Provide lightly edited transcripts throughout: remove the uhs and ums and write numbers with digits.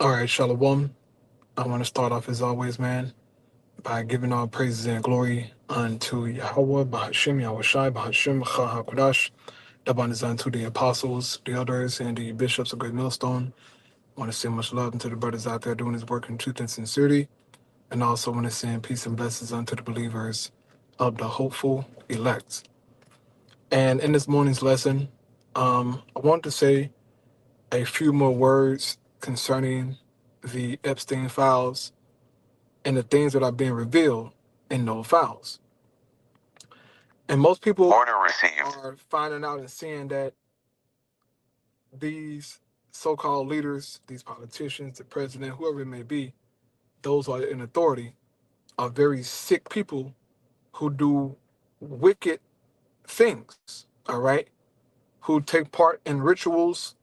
All right, Shalom. I want to start off as always, man, by giving all praises and glory unto Yahweh, Bahashim, Yahushai, Bahashim, HaKodash, Dabban is unto the apostles, the elders, and the bishops of Great Millstone. I want to send much love unto the brothers out there doing his work in truth and sincerity, and also want to send peace and blessings unto the believers of the hopeful elect. And in this morning's lesson, I want to say a few more words concerning the Epstein files and the things that are being revealed in those files. And most people are finding out and seeing that these so-called leaders, these politicians, the president, whoever it may be, those who are in authority, are very sick people who do wicked things, all right? Who take part in rituals,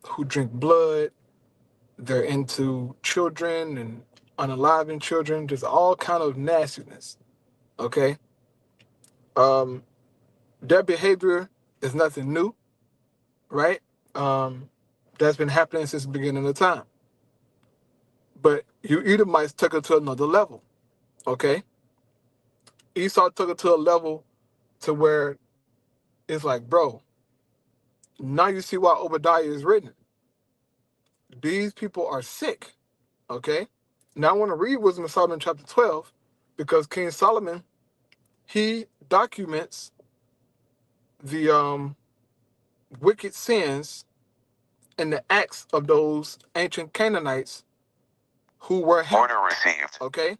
who drink blood, they're into children and unaliving children, just all kind of nastiness, okay? Their behavior is nothing new, right? That's been happening since the beginning of time. But you Edomites took it to another level, okay? Esau took it to a level to where it's like, bro, now you see why Obadiah is written. These people are sick, okay? Now I want to read Wisdom of Solomon chapter 12 because King Solomon, he documents the wicked sins and the acts of those ancient Canaanites who were received. Okay?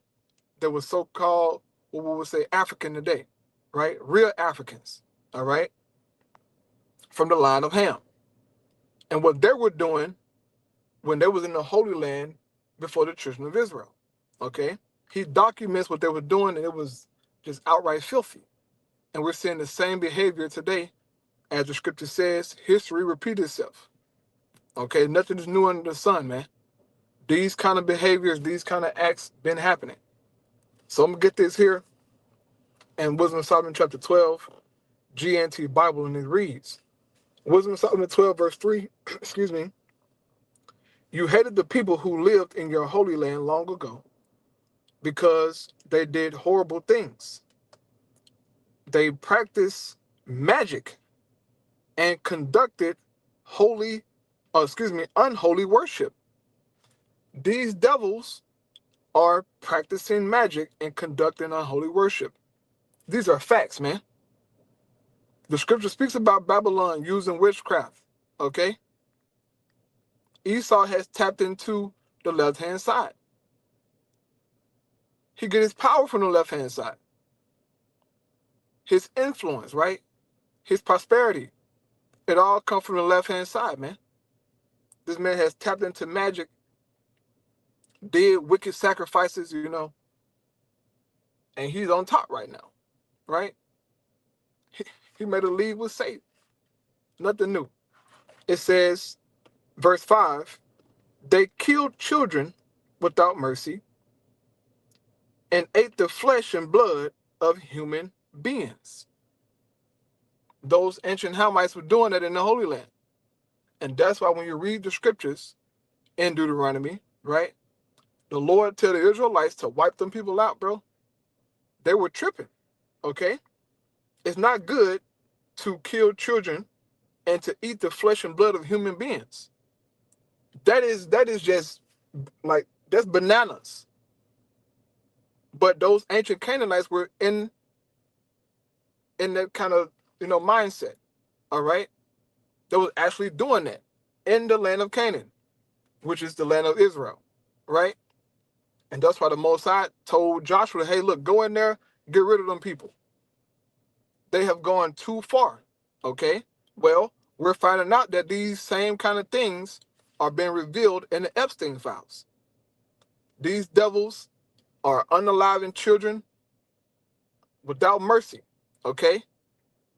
They were so-called, what we would say, African today, right? Real Africans, all right? From the line of Ham. And what they were doing when they was in the Holy Land before the children of Israel, okay? He documents what they were doing, and it was just outright filthy. And we're seeing the same behavior today. As the scripture says, history repeats itself. Okay, nothing is new under the sun, man. These kind of behaviors, these kind of acts been happening. So I'm going to get this here in Wisdom of Solomon chapter 12, GNT Bible, and it reads, Wisdom of Solomon 12, verse 3, excuse me, you hated the people who lived in your holy land long ago because they did horrible things. They practiced magic and conducted unholy worship. These devils are practicing magic and conducting unholy worship. These are facts, man. The scripture speaks about Babylon using witchcraft, okay? Esau has tapped into the left-hand side. He gets his power from the left-hand side. His influence, right? His prosperity. It all comes from the left-hand side, man. This man has tapped into magic, did wicked sacrifices, and he's on top right now, right? He made a league with Satan. Nothing new. It says, verse 5, they killed children without mercy and ate the flesh and blood of human beings. Those ancient Hamites were doing that in the Holy Land. And that's why when you read the scriptures in Deuteronomy, right, the Lord tell the Israelites to wipe them people out, bro. They were tripping, okay? It's not good to kill children and to eat the flesh and blood of human beings. That is just like, that's bananas. But those ancient Canaanites were in that kind of, mindset, all right? They was actually doing that in the land of Canaan, which is the land of Israel, right? And that's why the Most High told Joshua, hey, look, go in there, get rid of them people. They have gone too far, okay? Well, we're finding out that these same kind of things are being revealed in the Epstein files. These devils are unaliving children without mercy, okay?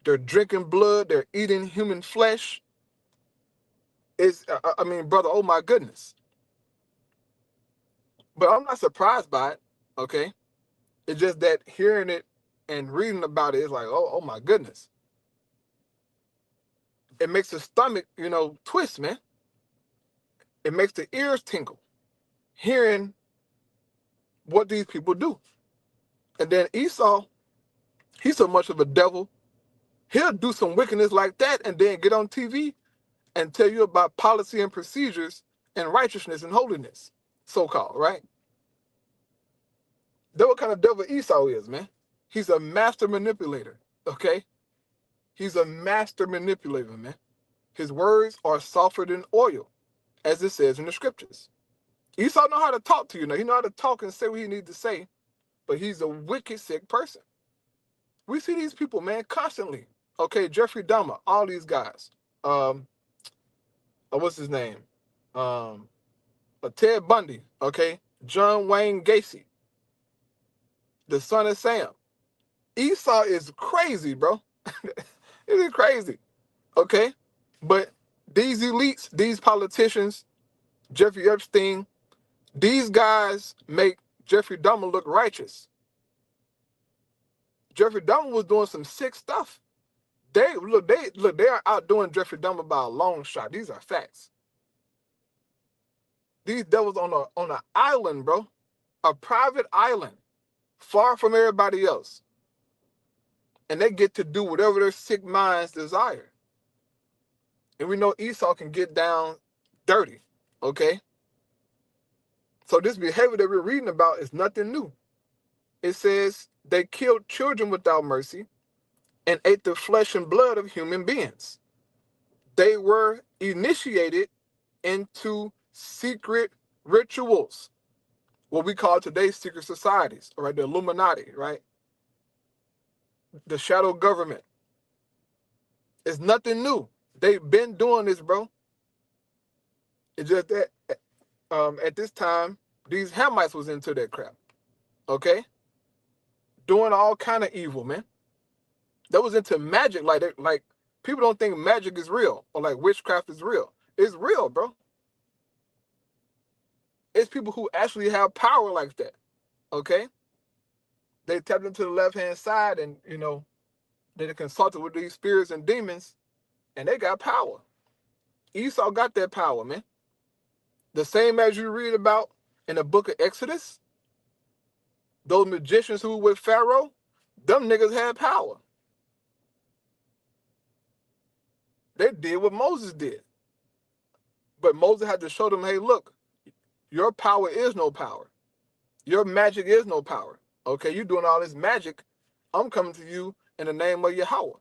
They're drinking blood. They're eating human flesh. Brother, oh my goodness. But I'm not surprised by it, okay? It's just that hearing it and reading about it is like, oh my goodness. It makes the stomach, twist, man. It makes the ears tingle, hearing what these people do. And then Esau, he's so much of a devil, he'll do some wickedness like that and then get on TV and tell you about policy and procedures and righteousness and holiness, so-called, right? That's what kind of devil Esau is, man. He's a master manipulator, okay? He's a master manipulator, man. His words are softer than oil, as it says in the scriptures. Esau know how to talk to you now. He know how to talk and say what he needs to say, but he's a wicked, sick person. We see these people, man, constantly. Okay, Jeffrey Dahmer, all these guys. What's his name? Ted Bundy, okay? John Wayne Gacy, the son of Sam. Esau is crazy, bro. It is crazy, okay? But these elites, these politicians, Jeffrey Epstein, these guys make Jeffrey Dahmer look righteous. Jeffrey Dahmer was doing some sick stuff. They are outdoing Jeffrey Dahmer by a long shot. These are facts. These devils on an island, bro, a private island, far from everybody else, and they get to do whatever their sick minds desire. And we know Esau can get down dirty, okay? So this behavior that we're reading about is nothing new. It says they killed children without mercy and ate the flesh and blood of human beings. They were initiated into secret rituals, what we call today secret societies, right? The Illuminati, right? The shadow government. It's nothing new. They've been doing this, bro. It's just that at this time, these Hamites was into that crap, okay? Doing all kind of evil, man. That was into magic, like people don't think magic is real or like witchcraft is real. It's real, bro. It's people who actually have power like that, okay? They tapped into the left-hand side and, they consulted with these spirits and demons, and they got power. Esau got that power, man. The same as you read about in the book of Exodus, those magicians who were with Pharaoh, them niggas had power. They did what Moses did. But Moses had to show them, hey, look, your power is no power. Your magic is no power. Okay, you're doing all this magic. I'm coming to you in the name of Yahweh.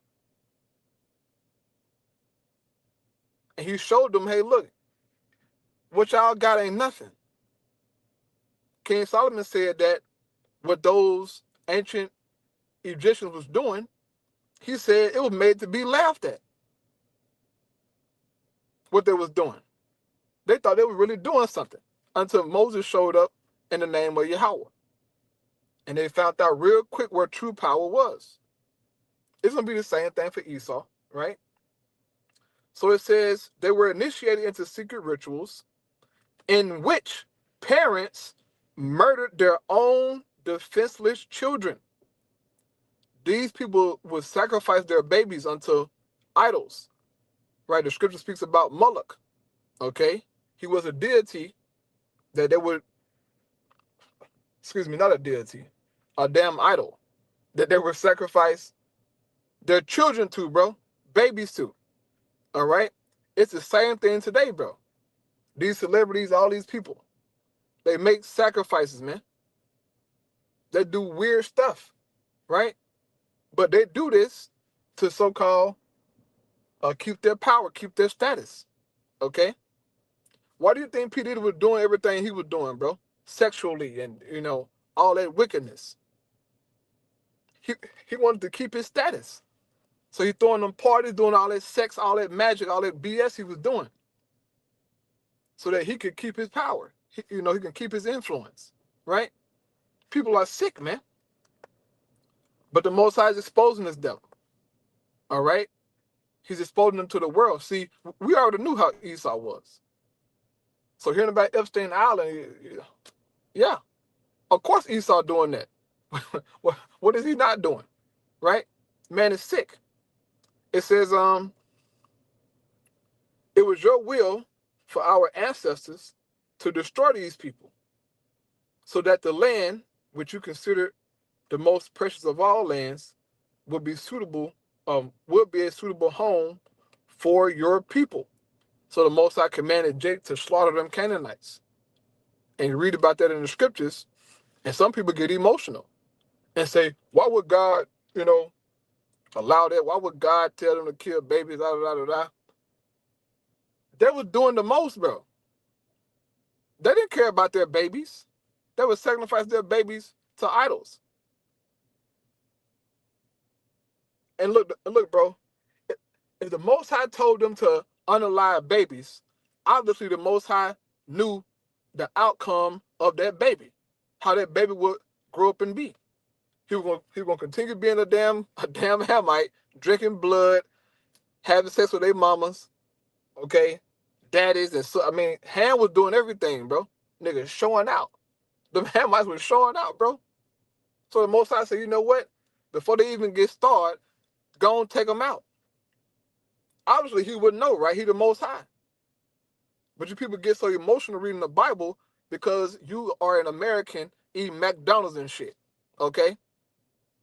And he showed them, hey, look, what y'all got ain't nothing. King Solomon said that what those ancient Egyptians was doing, he said it was made to be laughed at. What they was doing. They thought they were really doing something until Moses showed up in the name of Yahweh. And they found out real quick where true power was. It's going to be the same thing for Esau, right? So it says they were initiated into secret rituals in which parents murdered their own defenseless children. These people would sacrifice their babies unto idols, right? The scripture speaks about Moloch, okay? He was a deity that they would, not a deity, a damn idol that they would sacrifice their children to, bro, babies to, all right? It's the same thing today, bro. These celebrities, all these people, they make sacrifices, man. They do weird stuff, right? But they do this to so-called keep their power, keep their status, okay? Why do you think P. Diddy was doing everything he was doing, bro? Sexually and, all that wickedness. He wanted to keep his status. So he throwing them parties, doing all that sex, all that magic, all that BS he was doing. So that he could keep his power. He can keep his influence, right? People are sick, man. But the Most High is exposing this devil, all right? He's exposing them to the world. See, we already knew how Esau was. So hearing about Epstein Island, yeah, of course Esau doing that. What is he not doing, right? Man is sick. It says, it was your will for our ancestors to destroy these people, so that the land, which you consider the most precious of all lands, would be suitable, would be a suitable home for your people. So the Most High commanded Jake to slaughter them Canaanites. And you read about that in the scriptures, and some people get emotional and say, why would God, allow that? Why would God tell them to kill babies, da, da, da, da? They was doing the most, bro. They didn't care about their babies. They would sacrifice their babies to idols. And look, bro, if the Most High told them to unalive babies, obviously the Most High knew the outcome of that baby, how that baby would grow up and be. He was gonna continue being a damn Hamite, drinking blood, having sex with their mamas, okay, daddies, and so Ham was doing everything, bro. Nigga showing out. The Hamites was showing out, bro. So the Most High said, you know what? Before they even get started, go and take them out. Obviously, he wouldn't know, right? He the Most High. But you people get so emotional reading the Bible because you are an American eating McDonald's and shit, okay?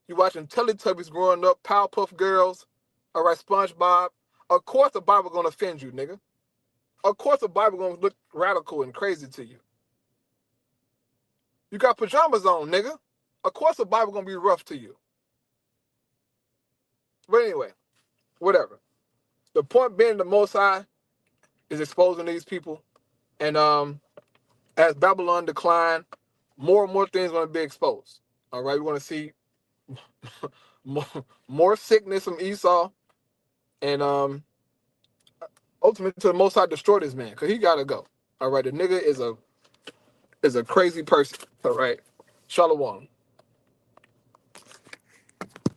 You watching Teletubbies growing up, Powerpuff Girls, all right, SpongeBob. Of course the Bible gonna offend you, nigga. Of course the Bible gonna look radical and crazy to you. You got pajamas on, nigga. Of course the Bible gonna be rough to you. But anyway, whatever. The point being, the Most High is exposing these people, and as Babylon decline, more and more things are going to be exposed. All right, we're going to see more sickness from Esau, and ultimately, to the Most High destroy this man because he got to go. All right, the nigga is a crazy person. All right, Shalom.